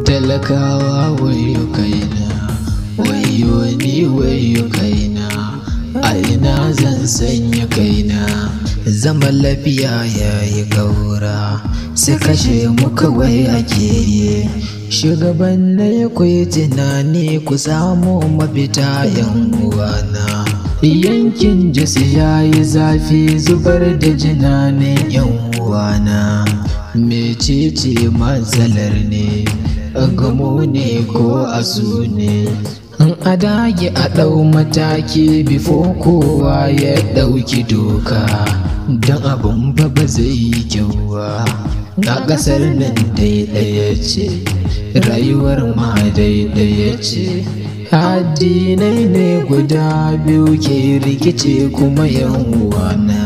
talakawa wayo kaina, wayo ni wayo kaina, a ina zan sanya kaina. Zaman lafiya yayi gaura, sai kashe mu kawai ake yi. Shugabannai ku yi tunani ku samu mafita yan uwana. Yankin Jos yayi zafi, zubar da jinanin yan uwana. Mecece matsalar ne, gamo ne ko asu ne? A dage a ɗau mataki bifo kowa ya ɗauki doka, don abin ba zai yi kyau ba. A ƙasar nan ɗaya ce, rayuwar ma ɗaya ce. Addinai ne guda biyu ke rikice kuma yan uwana.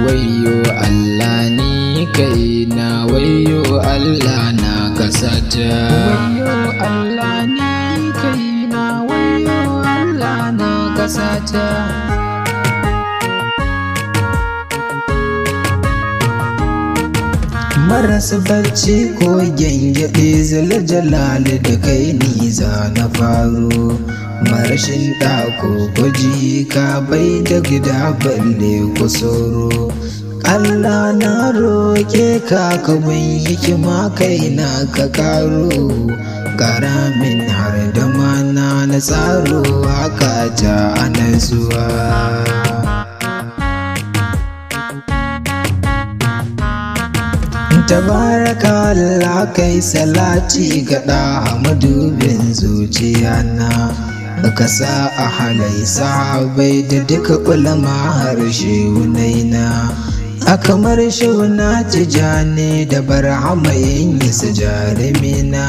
Wayyo Allah ni kaina, wayyo Allah na kasata. Wayyo Allah ni kaina, wayyo Allah na kasata. Maras bacci ko gyangyaɗe, zaljalali da kai ni za na faro. Marashin ɗako gwaji ka bai da gida balle kusoro. Allah na roƙe ka kawai hikima kaina ka karo. Karamin har da mana na tsaro haka ta ana zuwa. Tabaraka Allah kai salati ga ɗa madubin zuciya na. Ka sa a halai sahabai da duka ulama harshe wunaina. A kamar shauna tijani da barhama yin yasa jarumina.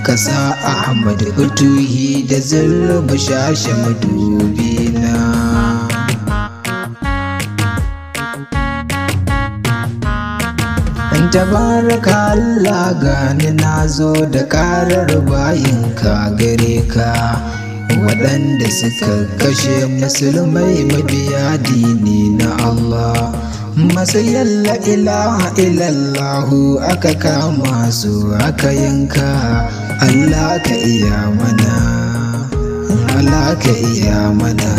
Ka sa Ahmad Utuhi da Zullu shashe madubina. Tabaraka Allah gani na zo da karar bayinka gare ka, waɗanda suka kashe musulmai mabiya dini na Allah. Masu yalla ilaha illallahu aka kama su aka yanka. Allah ka iya mana, Allah ka iya mana.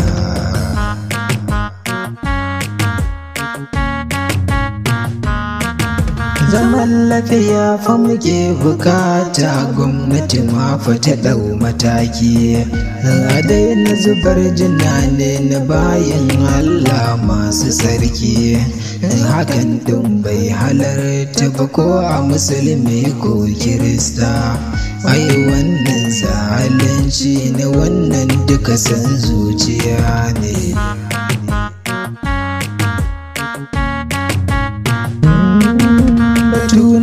Zaman lafiya fa muke bukata, gwamnati ma fa ta ɗau mataki. A daina zubar jinane na bayan Allah masu sarki. Hakan ɗin bai halarta ba ko a musulmi ko kirista. Ai wannan zalunci ne, wannan duka san zuciya ne.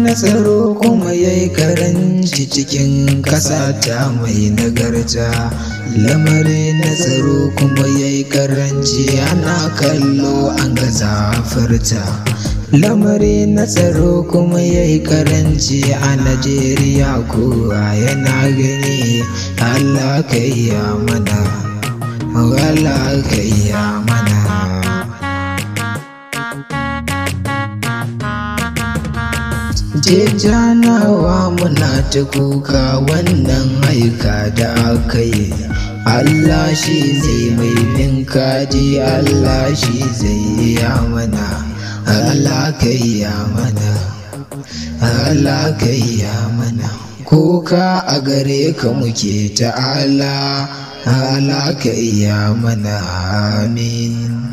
Na tsaro kuma yayi karanci cikin ƙasa ta mai nagarta. Lamari na tsaro kuma yayi karanci, ana kallo an ga zafarta. Lamari na tsaro kuma yayi karanci a Najeriya kowa yana gani. Allah ka iya mana, Allah ka iya mana. Janawa muna ta kuka wannan aika da aka yi. Allah shi zai mai bin kaji, Allah shi zai iya mana. Allah ka iya mana, Allah ka iya mana. Kuka a gare ka muke ta'ala, Allah ka iya mana. Amin.